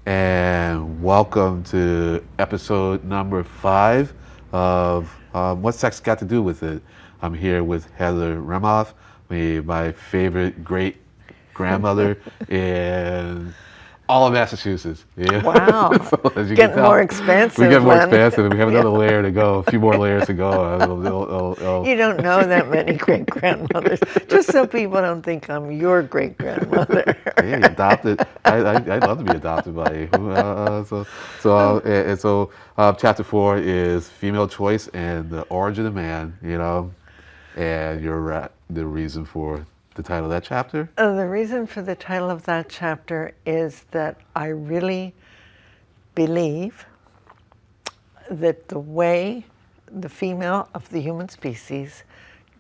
And welcome to episode number 5 of What Sex Got to Do with It. I'm here with Heather Remoff, my favorite great grandmother in all of Massachusetts. Yeah. Wow. So, as you can Getting tell, more expansive, we get more Len. expansive, and we have another Yeah. layer to go, a few more layers to go. You don't know that many great grandmothers, just so people don't think I'm your great grandmother. Yeah, you adopted. I'd love to be adopted by you. Chapter 4 is female choice and the origin of man. And the reason for the title of that chapter. The reason for the title of that chapter is that I really believe that the way the female of the human species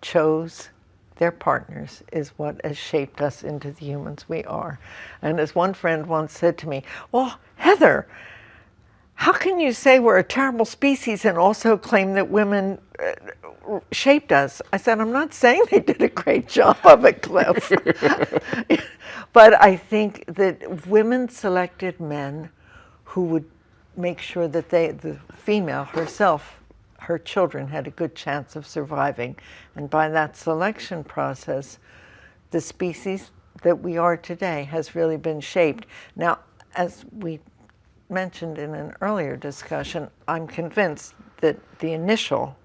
chose their partners is what has shaped us into the humans we are. And as one friend once said to me, well, Heather, how can you say we're a terrible species and also claim that women shaped us? I said, I'm not saying they did a great job of it, Cliff. But I think that women selected men who would make sure that the female herself, her children, had a good chance of surviving. And by that selection process, the species that we are today has really been shaped. Now, as we mentioned in an earlier discussion, I'm convinced that the initial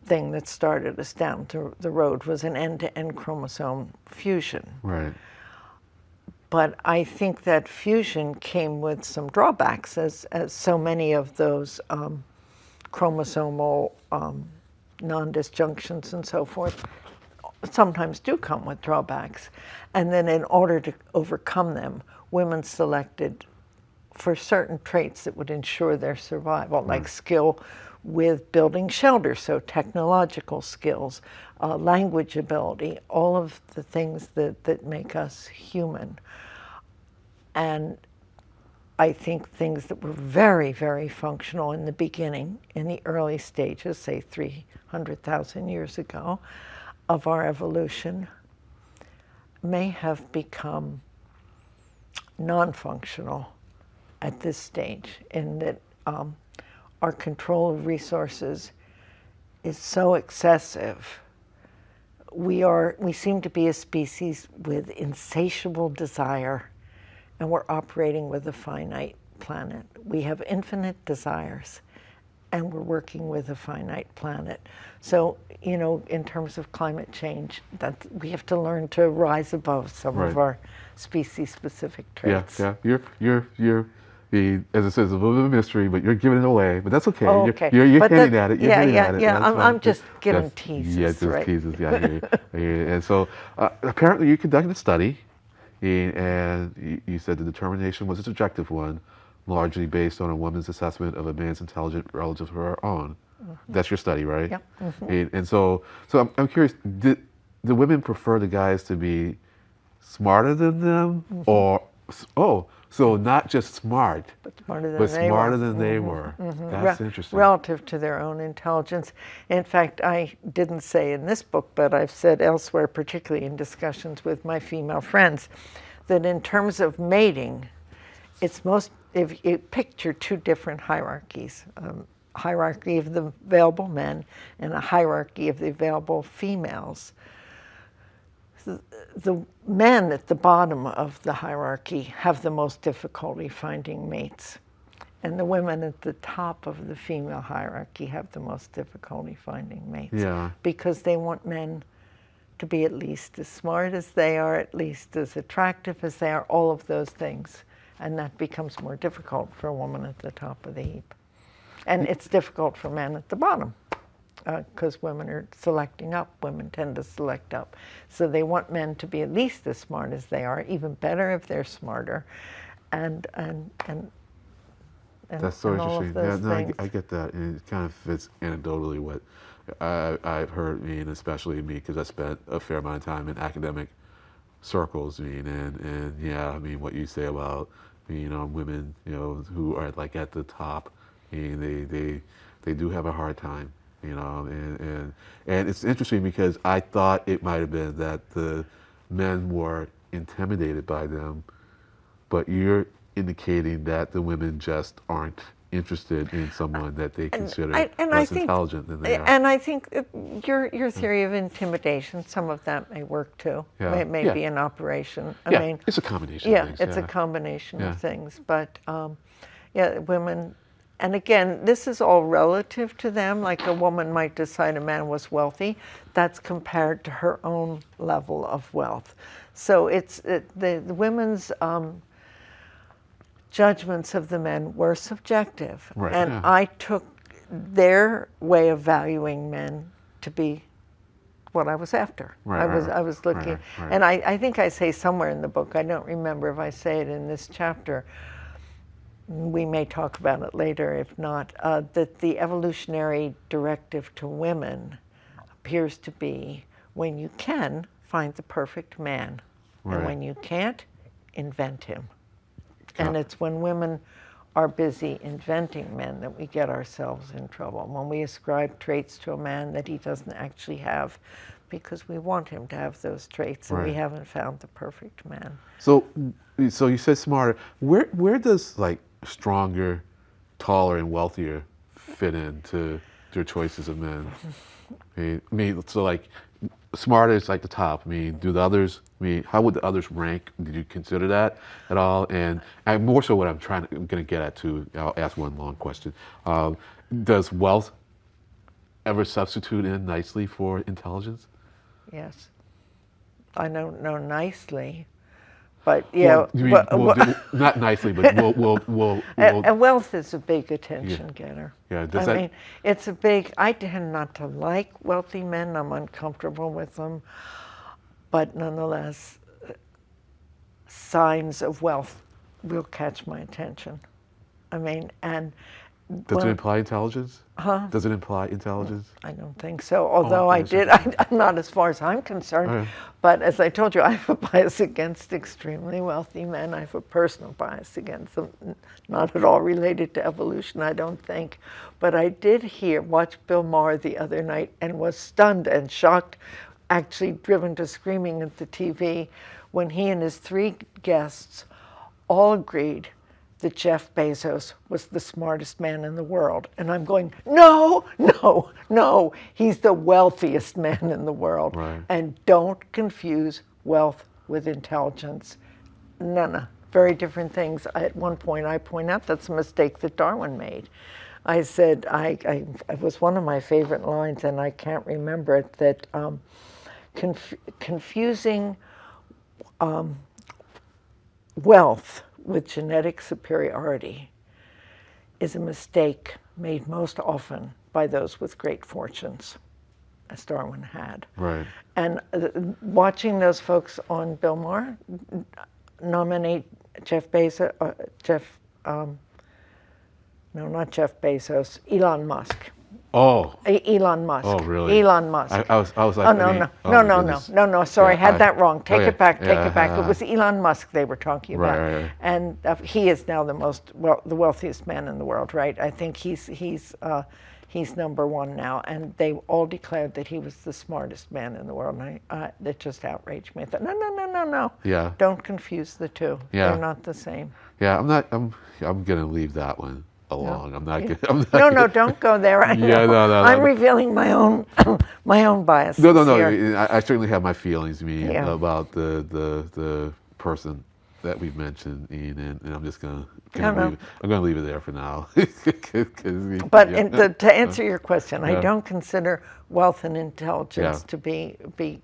thing that started us down the road was an end-to-end chromosome fusion. Right. But I think that fusion came with some drawbacks, as so many of those chromosomal non-disjunctions and so forth sometimes do come with drawbacks. And then in order to overcome them, women selected for certain traits that would ensure their survival, like skill with building shelter, so technological skills, language ability, all of the things that make us human. And I think things that were very, very functional in the beginning, in the early stages, say 300,000 years ago, of our evolution, may have become non-functional at this stage, in that our control of resources is so excessive. We seem to be a species with insatiable desire, and we're operating with a finite planet. We have infinite desires, and we're working with a finite planet. So, in terms of climate change, we have to learn to rise above some of our species-specific traits. Yeah. You're as it says, a little bit of a mystery, but you're giving it away. But that's okay. Oh, okay. You're But hinting at it. You're hinting at it. Yeah. That's I'm fine. just giving teases. Yeah, just right? teases. Yeah, I hear you. I hear you. And so, apparently, you conducted a study, and you said the determination was a subjective one, largely based on a woman's assessment of a man's intelligence relative to her own. That's your study, right? Yep. And so I'm curious. Did the women prefer the guys to be smarter than them, or so not just smart, But smarter than but they smarter were. than they were. That's interesting. Relative to their own intelligence. In fact, I didn't say in this book, but I've said elsewhere, particularly in discussions with my female friends, that in terms of mating, if you picture two different hierarchies, hierarchy of the available men and a hierarchy of the available females. The men at the bottom of the hierarchy have the most difficulty finding mates, and the women at the top of the female hierarchy have the most difficulty finding mates. Yeah. Because they want men to be at least as smart as they are, at least as attractive as they are, all of those things. And that becomes more difficult for a woman at the top of the heap. And it's difficult for men at the bottom, because women are selecting up. Women tend to select up. So they want men to be at least as smart as they are, even better if they're smarter, and That's so all interesting. of those things. I get that, and it kind of fits anecdotally what I've heard, especially me, because I spent a fair amount of time in academic circles, and yeah, what you say about, women, who are like at the top, they do have a hard time, and it's interesting because I thought it might have been that the men were intimidated by them, but you're indicating that the women just aren't interested in someone that they consider less intelligent than they are. And I think your theory of intimidation, some of that may work too. Yeah. May be an operation. I Yeah, mean, it's a combination of things. It's a combination of things. But yeah, women, and again, this is all relative to them. Like a woman might decide a man was wealthy. That's compared to her own level of wealth. So the women's judgments of the men were subjective. Right, and yeah. I took their way of valuing men to be what I was after. Right, I was looking, and I think I say somewhere in the book, I don't remember if I say it in this chapter, we may talk about it later if not, that the evolutionary directive to women appears to be when you can, find the perfect man. Right. And when you can't, invent him. And it's when women are busy inventing men that we get ourselves in trouble. When we ascribe traits to a man that he doesn't actually have because we want him to have those traits and we haven't found the perfect man. So you said smarter. Where does like stronger, taller, and wealthier fit into your choices of men? I mean, so like smarter is like the top. I mean, do the others? I mean, how would the others rank? Did you consider that at all? And more so, what I'm going to get at too. I'll ask one long question. Does wealth ever substitute in nicely for intelligence? Yes, I don't know nicely, but yeah, not nicely, but we'll and wealth is a big attention getter. Yeah, I mean, it's a big. I tend not to like wealthy men. I'm uncomfortable with them, but nonetheless, signs of wealth will catch my attention. I mean, and does it imply intelligence? Huh? Does it imply intelligence? I don't think so. Although I'm not as far as I'm concerned. Right. But as I told you, I have a bias against extremely wealthy men. I have a personal bias against them, not at all related to evolution, I don't think. But I did watch Bill Maher the other night and was stunned and shocked, actually driven to screaming at the TV, when he and his 3 guests all agreed that Jeff Bezos was the smartest man in the world. And I'm going, no, he's the wealthiest man in the world. Right. And don't confuse wealth with intelligence. No, very different things. At one point, I point out that's a mistake that Darwin made. I said, it was one of my favorite lines, and I can't remember it, that confusing wealth with genetic superiority is a mistake made most often by those with great fortunes, as Darwin had. Right. And watching those folks on Bill Maher nominate Jeff Bezos, not Jeff Bezos, Elon Musk. Oh. Elon Musk. Oh, really? Elon Musk. I was like, oh, no, sorry, I had that wrong. Take it back. It was Elon Musk they were talking about. Right. And he is now the wealthiest man in the world, right? I think he's number 1 now, and they all declared that he was the smartest man in the world. And that just outraged me. I thought, no. Yeah. Don't confuse the two. Yeah. They're not the same. Yeah, I'm gonna leave that one along. No. I'm not Yeah. gonna. No, don't go there. I know. No. I'm revealing my own biases. No. Here. I certainly have my feelings, Yeah. about the person that we mentioned, Ian, and I'm just gonna leave it there for now. But to answer your question, I don't consider wealth and intelligence to be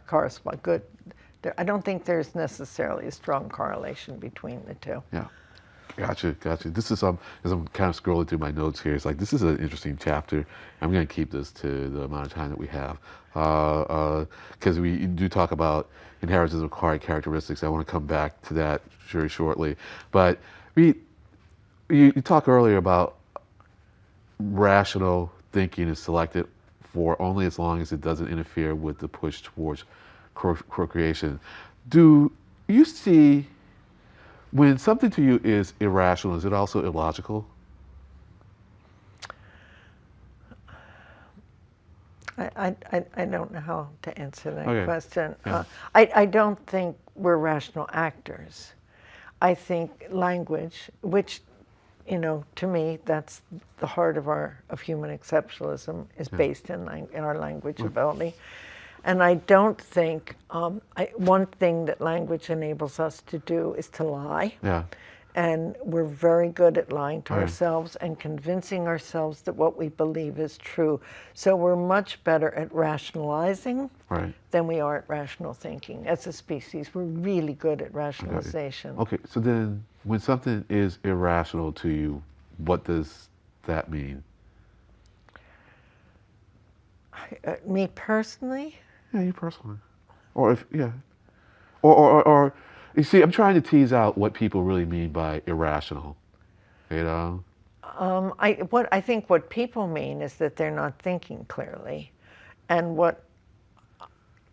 correspond good. I don't think there's necessarily a strong correlation between the two. Yeah. Gotcha. This is as I'm kind of scrolling through my notes here. It's like this is an interesting chapter. I'm going to keep this to the amount of time that we have, because we do talk about inheritance of acquired characteristics. I want to come back to that very shortly. But you talked earlier about rational thinking is selected for only as long as it doesn't interfere with the push towards procreation. Do you see, when something to you is irrational, is it also illogical? I don't know how to answer that Okay. question. Yeah. I don't think we're rational actors. I think language, which, to me, that's the heart of human exceptionalism, is Yeah. based in our language ability. And I don't think, one thing that language enables us to do is to lie. Yeah. And we're very good at lying to Okay. ourselves and convincing ourselves that what we believe is true. So we're much better at rationalizing Right. than we are at rational thinking. As a species, we're really good at I got you. rationalization. Okay. So then, when something is irrational to you, what does that mean? Me personally, Yeah, you personally, or if yeah, or you see, I'm trying to tease out what people really mean by irrational. You know? I think what people mean is that they're not thinking clearly, and what,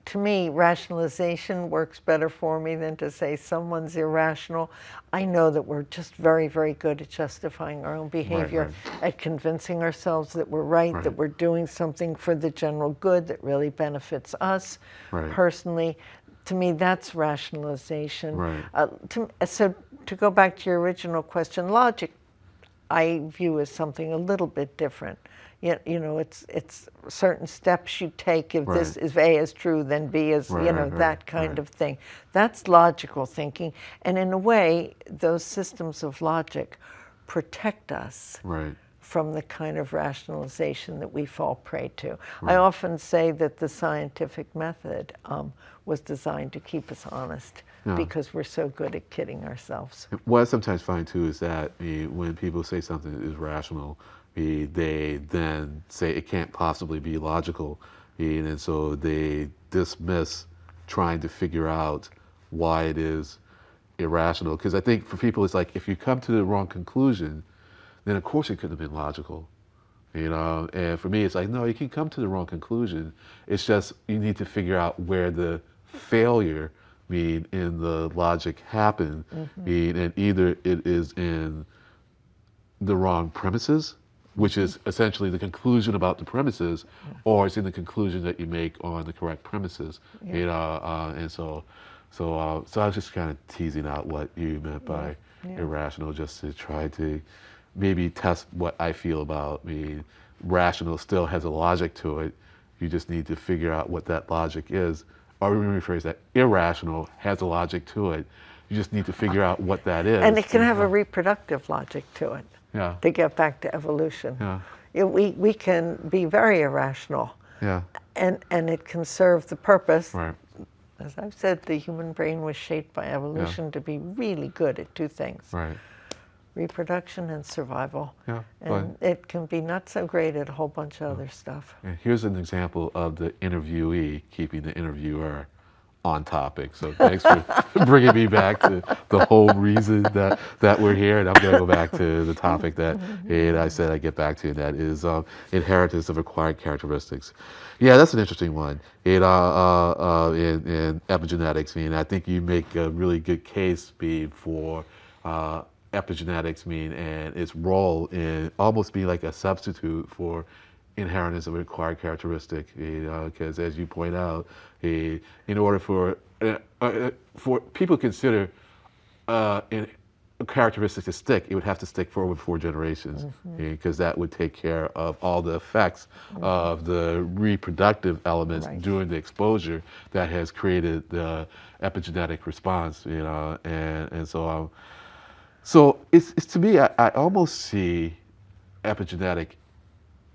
to me, rationalization works better for me than to say someone's irrational. I know that we're just very, very good at justifying our own behavior, Right. at convincing ourselves that we're right, that Right. we're doing something for the general good that really benefits us Right. personally. To me, that's rationalization. Right. So to go back to your original question, logic I view as something a little bit different. It's certain steps you take. If this Right. is A is true, then B is, Right. that kind Right. of thing. That's logical thinking. And in a way, those systems of logic protect us Right. from the kind of rationalization that we fall prey to. I Right. often say that the scientific method was designed to keep us honest Yeah. because we're so good at kidding ourselves. What I sometimes find too is that when people say something is rational, they then say it can't possibly be logical, and so they dismiss trying to figure out why it is irrational. Because I think for people, it's like if you come to the wrong conclusion, then of course it couldn't have been logical. And for me, it's like, no, you can come to the wrong conclusion. It's just you need to figure out where the failure, in the logic happened, and either it is in the wrong premises, which is essentially the conclusion about the premises, or it's in the conclusion that you make on the correct premises. And so I was just kind of teasing out what you meant by irrational, just to try to maybe test what I feel about. Rational still has a logic to it. You just need to figure out what that logic is. Or let me rephrase that: irrational has a logic to it. You just need to figure out what that is. And it can have a reproductive logic to it. Yeah. To get back to evolution. Yeah. We can be very irrational. Yeah. And it can serve the purpose. Right. As I've said, the human brain was shaped by evolution to be really good at two things. Right. Reproduction and survival. Yeah. And it can be not so great at a whole bunch of other stuff. And here's an example of the interviewee keeping the interviewer on topic. So thanks for bringing me back to the whole reason that we're here. And I'm going to go back to the topic that I said I'd get back to, and that is inheritance of acquired characteristics. Yeah, that's an interesting one. In epigenetics, I think you make a really good case for epigenetics, and its role in almost being like a substitute for inheritance of acquired characteristic, because as you point out, in order for people to consider in characteristics to stick, it would have to stick for over 4 generations, because that would take care of all the effects of the reproductive elements during the exposure that has created the epigenetic response, and so it's to me, I almost see epigenetic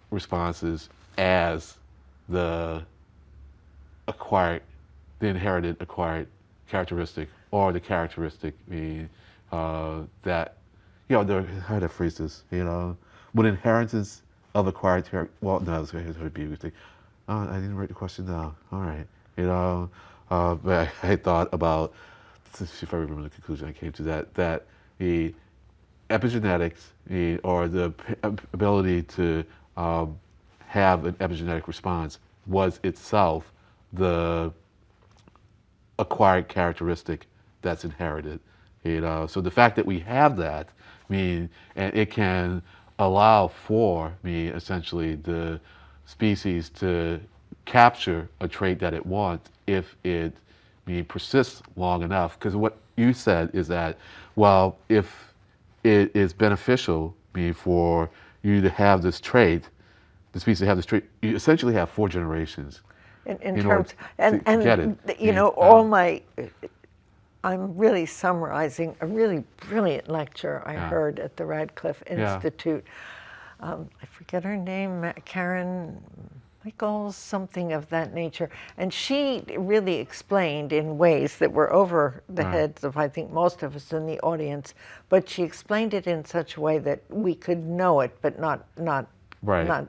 responses as the inherited acquired characteristic, or the characteristic that, how to phrase this, when inheritance of acquired well, no, it's going to be everything. I didn't write the question down. All right, but I thought about, let's see if I remember the conclusion I came to, that the epigenetics, or the ability to have an epigenetic response, was itself the acquired characteristic that's inherited. So the fact that we have that, and it can allow for essentially the species to capture a trait that it wants if it persists long enough. Because what you said is that, well, if it is beneficial for you to have this trait, the species to have this trait, you essentially have 4 generations. In In terms, order to get it. you know, all my, I'm really summarizing a really brilliant lecture I heard at the Radcliffe Institute. I forget her name, Karen Michaels, something of that nature. And she really explained in ways that were over the heads of, I think, most of us in the audience, but she explained it in such a way that we could know it, but not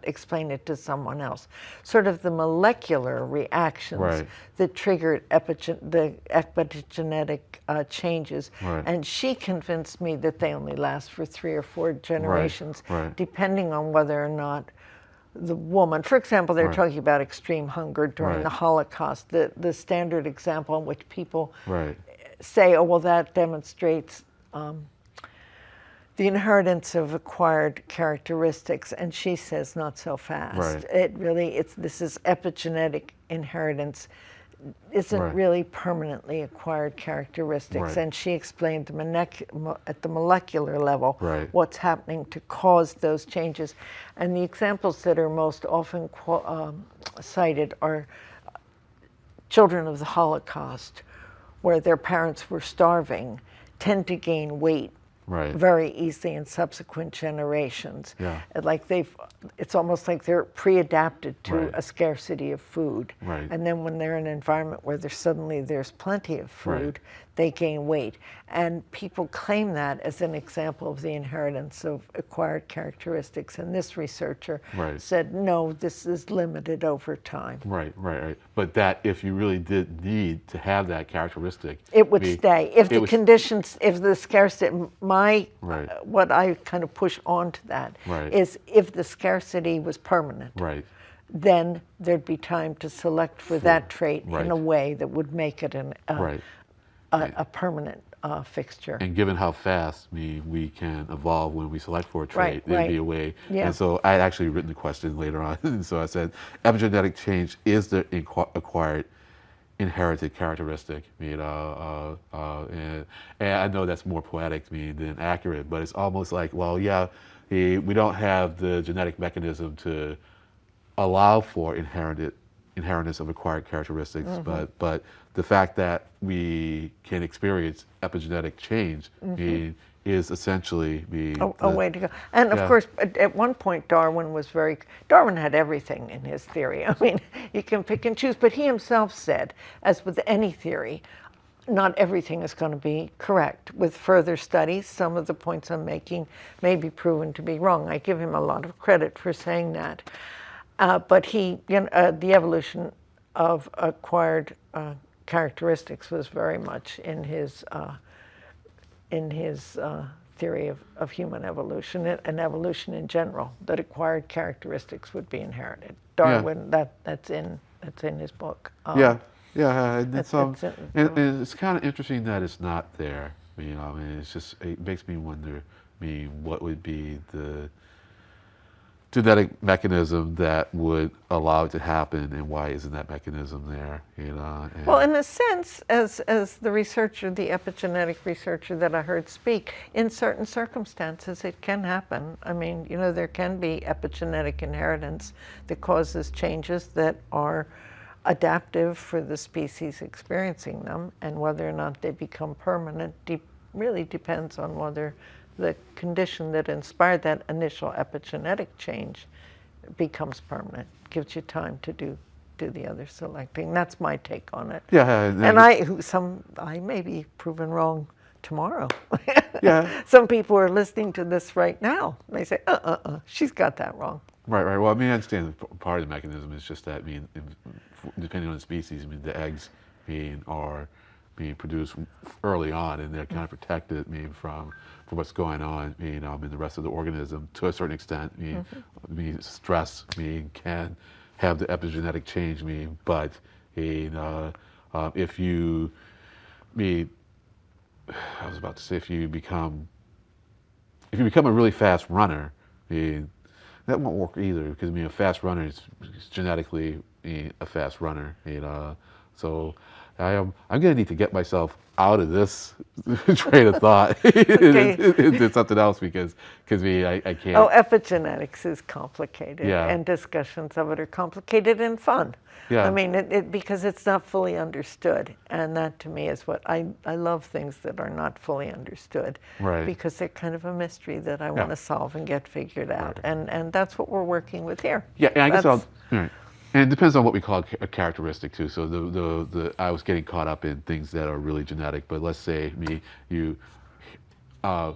explain it to someone else. Sort of the molecular reactions that triggered the epigenetic changes. And she convinced me that they only last for 3 or 4 generations, depending on whether or not the woman, for example, they're talking about extreme hunger during the Holocaust, the standard example in which people say, oh, well, that demonstrates the inheritance of acquired characteristics, and she says not so fast. It really, this is epigenetic inheritance, isn't really permanently acquired characteristics, and she explained at the molecular level what's happening to cause those changes. And the examples that are most often cited are children of the Holocaust, where their parents were starving, tend to gain weight very easily in subsequent generations. Like it's almost like they're pre-adapted to a scarcity of food. And then when they're in an environment where there's plenty of food, they gain weight. And people claim that as an example of the inheritance of acquired characteristics. And this researcher said, no, this is limited over time. But that if you really did need to have that characteristic, it would stay. If the conditions, if the scarcity, what I kind of push onto that is if the scarcity was permanent, then there'd be time to select for that trait in a way that would make it a permanent fixture. And given how fast we can evolve when we select for a trait, there'd be a way. And so I had actually written the question later on. And so I said, epigenetic change is the acquired inherited characteristic, and I know that's more poetic than accurate, but it's almost like, well, we don't have the genetic mechanism to allow for inheritance of acquired characteristics, but the fact that we can experience epigenetic change is essentially a way to go. And of course, at one point, Darwin had everything in his theory. I mean, you can pick and choose, but he himself said, as with any theory, not everything is going to be correct. With further studies, some of the points I'm making may be proven to be wrong. I give him a lot of credit for saying that. But the evolution of acquired characteristics was very much in his theory of human evolution and evolution in general, that acquired characteristics would be inherited. Darwin, that's in his book. And it's kind of interesting that it's not there. It makes me wonder, what would be the genetic mechanism that would allow it to happen, and why isn't that mechanism there? Well, in a sense, as the researcher, the epigenetic researcher that I heard speak, in certain circumstances it can happen. I mean, there can be epigenetic inheritance that causes changes that are adaptive for the species experiencing them, and whether or not they become permanent really depends on whether the condition that inspired that initial epigenetic change becomes permanent, gives you time to do the other selecting. That's my take on it. And I may be proven wrong tomorrow. Some people are listening to this right now. They say, she's got that wrong. Well, I understand part of the mechanism is just that, depending on the species, the eggs are being produced early on, and they're kind of protected from what's going on in the rest of the organism to a certain extent. Stress can have the epigenetic change. But if you I was about to say, if you become a really fast runner, that won't work either, because a fast runner is genetically a fast runner. So I'm gonna need to get myself out of this train of thought Okay. into something else because I Oh, can't. epigenetics is complicated, Yeah, and discussions of it are complicated and fun. I yeah, mean, because it's not fully understood, and that to me is what I love things that are not fully understood, right. because they're kind of a mystery that I Yeah, want to solve and get figured out, right. and that's what we're working with here. Yeah, and I guess That's right. And it depends on what we call a characteristic too. So the I was getting caught up in things that are really genetic, but let's say you uh,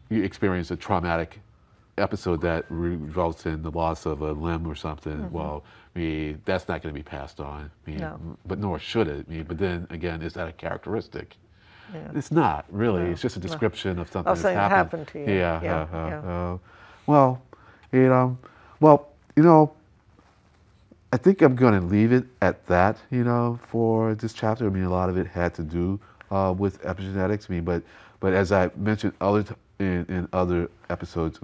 you experience a traumatic episode that results in the loss of a limb or something. Well, that's not going to be passed on. no, But nor should it. But then again, is that a characteristic? yeah, It's not really. no, It's just a no. description of something Oh, that's something's happened. happened to you. Yeah. Yeah, yeah. Well, you know, well, you know, I think I'm going to leave it at that. For this chapter. A lot of it had to do with epigenetics. But as I mentioned in other episodes,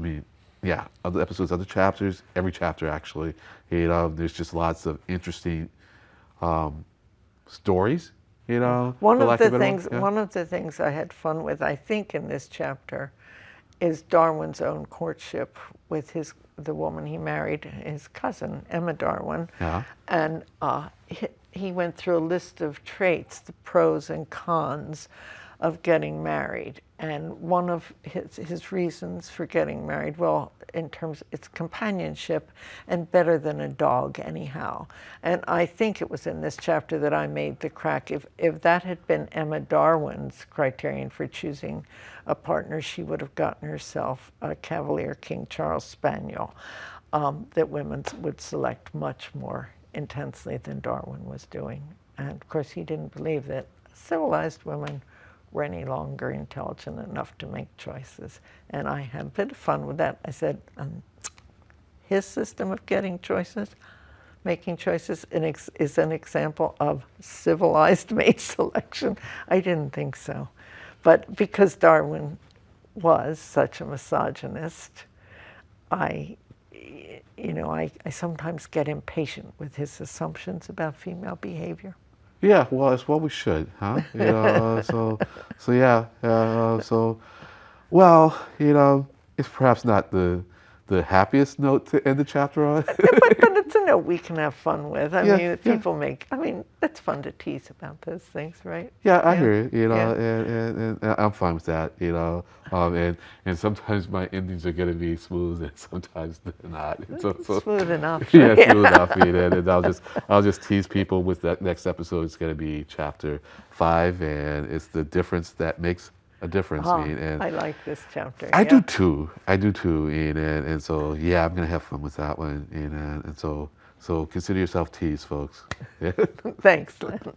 yeah, other episodes, other chapters, every chapter actually, there's just lots of interesting stories. One For of lack of the a better word. things, Yeah. one of the things I had fun with, I think, in this chapter, is Darwin's own courtship with the woman he married, his cousin Emma Darwin, Yeah. and he went through a list of traits, the pros and cons of getting married, and one of his reasons for getting married, well, in terms it's companionship and better than a dog anyhow. And I think it was in this chapter that I made the crack. If that had been Emma Darwin's criterion for choosing a partner, she would have gotten herself a Cavalier King Charles Spaniel that women would select much more intensely than Darwin was doing. And of course, he didn't believe that civilized women were any longer intelligent enough to make choices. And I had a bit of fun with that. I said, his system of making choices is an example of civilized mate selection. I didn't think so. But because Darwin was such a misogynist, I sometimes get impatient with his assumptions about female behavior. Yeah, well, it's what we should, huh? So yeah, well, it's perhaps not the happiest note to end the chapter on. But it's a note we can have fun with. I Yeah, mean, yeah. it's fun to tease about those things, right? Yeah, I Yeah, hear you, yeah. and I'm fine with that, and sometimes my endings are going to be smooth and sometimes they're not. So Smooth enough. yeah, smooth enough, and I'll just tease people with that next episode. It's going to be chapter 5, and it's the difference that makes a difference. And I like this chapter. I Yeah. do too. And so yeah, I'm gonna have fun with that one. And so consider yourself teased, folks. Thanks, Len.